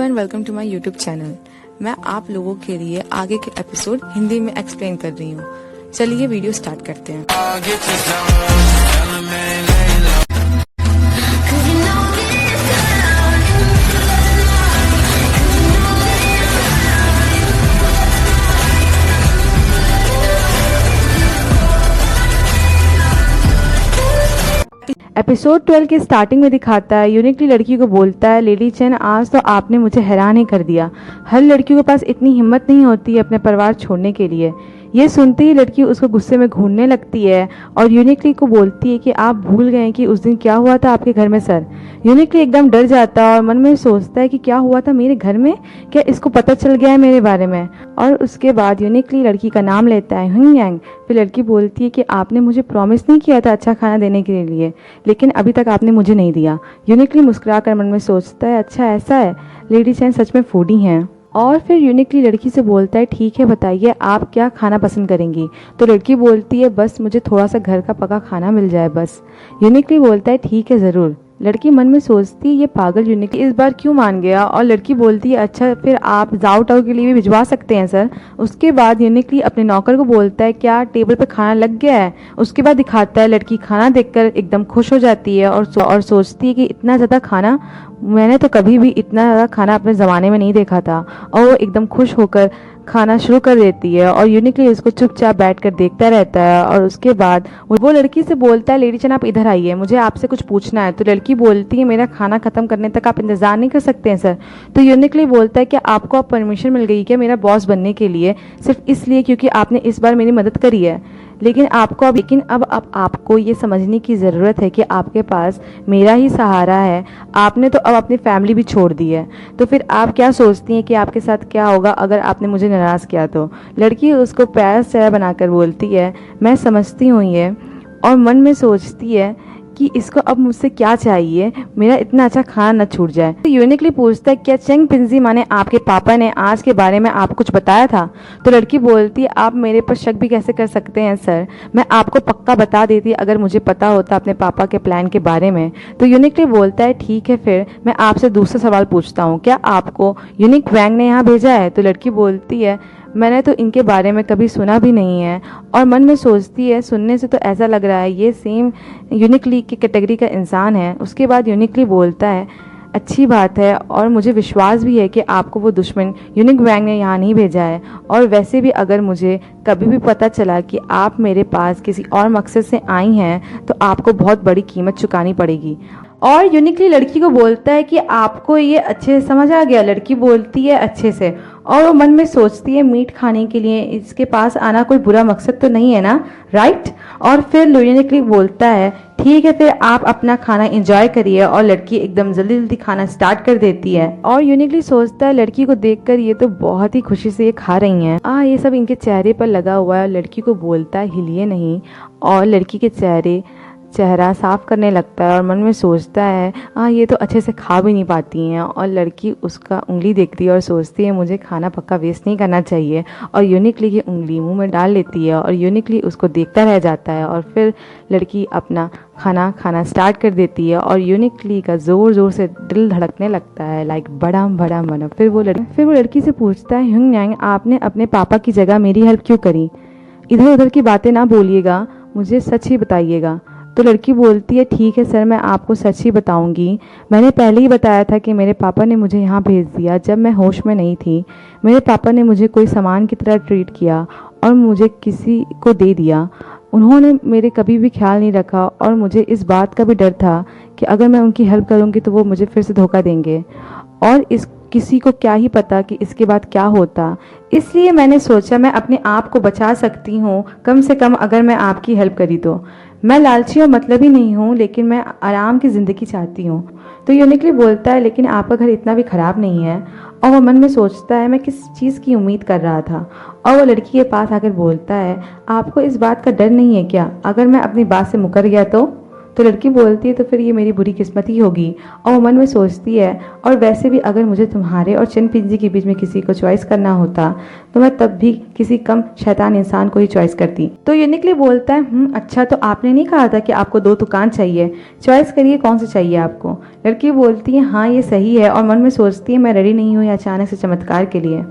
And welcome to my YouTube channel. मैं आप लोगों के लिए आगे के एपिसोड हिंदी में एक्सप्लेन कर रही हूँ। चलिए वीडियो स्टार्ट करते हैं। एपिसोड 12 के स्टार्टिंग में दिखाता है यूनिकली लड़की को बोलता है, लेडी चैन आज तो आपने मुझे हैरान ही कर दिया। हर लड़कियों के पास इतनी हिम्मत नहीं होती है अपने परिवार छोड़ने के लिए। ये सुनते ही लड़की उसको गुस्से में घूरने लगती है और यूनिकली को बोलती है कि आप भूल गए कि उस दिन क्या हुआ था आपके घर में सर। यूनिकली एकदम डर जाता है और मन में सोचता है कि क्या हुआ था मेरे घर में, क्या इसको पता चल गया है मेरे बारे में। और उसके बाद यूनिकली लड़की का नाम लेता है हुंग यांग। फिर लड़की बोलती है कि आपने मुझे प्रॉमिस नहीं किया था अच्छा खाना देने के लिए, लेकिन अभी तक आपने मुझे नहीं दिया। यूनिकली मुस्कुराकर मन में सोचता है अच्छा ऐसा है, लेडी चैन सच में फूडी हैं। और फिर यूनिकली लड़की से बोलता है ठीक है बताइए आप क्या खाना पसंद करेंगी। तो लड़की बोलती है बस मुझे थोड़ा सा घर का पका खाना मिल जाए बस। यूनिकली बोलता है ठीक है ज़रूर। लड़की मन में सोचती है ये पागल यूनिकली इस बार क्यों मान गया। और लड़की बोलती है अच्छा फिर आप जाओ टाओ के लिए भी भिजवा सकते हैं सर। उसके बाद यूनिकली अपने नौकर को बोलता है क्या टेबल पे खाना लग गया है। उसके बाद दिखाता है लड़की खाना देखकर एकदम खुश हो जाती है और सोचती है कि इतना ज़्यादा खाना मैंने तो कभी भी इतना ज़्यादा खाना अपने ज़माने में नहीं देखा था। और वो एकदम खुश होकर खाना शुरू कर देती है और यूनिकली उसको चुपचाप बैठकर देखता रहता है। और उसके बाद वो लड़की से बोलता है लेडी चैन आप इधर आइए, मुझे आपसे कुछ पूछना है। तो लड़की बोलती है मेरा खाना खत्म करने तक आप इंतजार नहीं कर सकते हैं सर। तो यूनिकली बोलता है कि आपको अब परमिशन मिल गई क्या मेरा बॉस बनने के लिए, सिर्फ इसलिए क्योंकि आपने इस बार मेरी मदद करी है। लेकिन अब आपको ये समझने की ज़रूरत है कि आपके पास मेरा ही सहारा है। आपने तो अब अपनी फैमिली भी छोड़ दी है, तो फिर आप क्या सोचती हैं कि आपके साथ क्या होगा अगर आपने मुझे नाराज़ किया तो। लड़की उसको प्यार से चेहरा बनाकर बोलती है मैं समझती हूँ ये, और मन में सोचती है कि इसको अब मुझसे क्या चाहिए, मेरा इतना अच्छा खाना न छूट जाए। तो यूनिकली पूछता है क्या चेंग पिंजी माने आपके पापा ने आज के बारे में आपको कुछ बताया था। तो लड़की बोलती है आप मेरे पर शक भी कैसे कर सकते हैं सर, मैं आपको पक्का बता देती अगर मुझे पता होता अपने पापा के प्लान के बारे में। तो यूनिकली बोलता है ठीक है फिर मैं आपसे दूसरा सवाल पूछता हूँ, क्या आपको यूनिक वैंग ने यहाँ भेजा है। तो लड़की बोलती है मैंने तो इनके बारे में कभी सुना भी नहीं है। और मन में सोचती है सुनने से तो ऐसा लग रहा है ये सेम यूनिकली की कैटेगरी का इंसान है। उसके बाद यूनिकली बोलता है अच्छी बात है और मुझे विश्वास भी है कि आपको वो दुश्मन यूनिक वैंग ने यहाँ नहीं भेजा है। और वैसे भी अगर मुझे कभी भी पता चला कि आप मेरे पास किसी और मकसद से आई हैं तो आपको बहुत बड़ी कीमत चुकानी पड़ेगी। और यूनिकली लड़की को बोलता है कि आपको ये अच्छे से समझ आ गया। लड़की बोलती है अच्छे से, और वो मन में सोचती है मीट खाने के लिए इसके पास आना कोई बुरा मकसद तो नहीं है ना, राइट। और फिर यूनिकली बोलता है ठीक है फिर आप अपना खाना एंजॉय करिए। और लड़की एकदम जल्दी जल्दी खाना स्टार्ट कर देती है। और यूनिकली सोचता है लड़की को देखकर ये तो बहुत ही खुशी से ये खा रही हैं, ये सब इनके चेहरे पर लगा हुआ है। लड़की को बोलता है हिलिए नहीं, और लड़की के चेहरा साफ करने लगता है और मन में सोचता है ये तो अच्छे से खा भी नहीं पाती हैं। और लड़की उसका उंगली देखती है और सोचती है मुझे खाना पक्का वेस्ट नहीं करना चाहिए। और यूनिकली की उंगली मुंह में डाल लेती है और यूनिकली उसको देखता रह जाता है। और फिर लड़की अपना खाना खाना स्टार्ट कर देती है और यूनिकली का ज़ोर ज़ोर से दिल धड़कने लगता है लाइक बड़ा बड़ा मन। फिर वो लड़की से पूछता है हुंग यांग आपने अपने पापा की जगह मेरी हेल्प क्यों करी, इधर उधर की बातें ना बोलिएगा, मुझे सच ही बताइएगा। तो लड़की बोलती है ठीक है सर मैं आपको सच ही बताऊंगी। मैंने पहले ही बताया था कि मेरे पापा ने मुझे यहाँ भेज दिया जब मैं होश में नहीं थी। मेरे पापा ने मुझे कोई सामान की तरह ट्रीट किया और मुझे किसी को दे दिया। उन्होंने मेरे कभी भी ख्याल नहीं रखा और मुझे इस बात का भी डर था कि अगर मैं उनकी हेल्प करूँगी तो वो मुझे फिर से धोखा देंगे। और इस किसी को क्या ही पता कि इसके बाद क्या होता, इसलिए मैंने सोचा मैं अपने आप को बचा सकती हूँ कम से कम अगर मैं आपकी हेल्प करी तो। मैं लालची और मतलबी नहीं हूँ, लेकिन मैं आराम की ज़िंदगी चाहती हूँ। तो यूनिकली बोलता है लेकिन आपका घर इतना भी ख़राब नहीं है। और वो मन में सोचता है मैं किस चीज़ की उम्मीद कर रहा था। और वो लड़की के पास आकर बोलता है आपको इस बात का डर नहीं है क्या अगर मैं अपनी बात से मुकर गया तो। तो लड़की बोलती है तो फिर ये मेरी बुरी किस्मत ही होगी। और वो मन में सोचती है और वैसे भी अगर मुझे तुम्हारे और चिनपिंजी के बीच में किसी को चॉइस करना होता तो मैं तब भी किसी कम शैतान इंसान को ही चॉइस करती। तो यूनिकली बोलता है अच्छा, तो आपने नहीं कहा था कि आपको 2 दुकान चाहिए, चॉइस करिए कौन सी चाहिए आपको। लड़की बोलती है हाँ ये सही है और मन में सोचती है मैं रेडी नहीं हूँ अचानक से चमत्कार के लिए।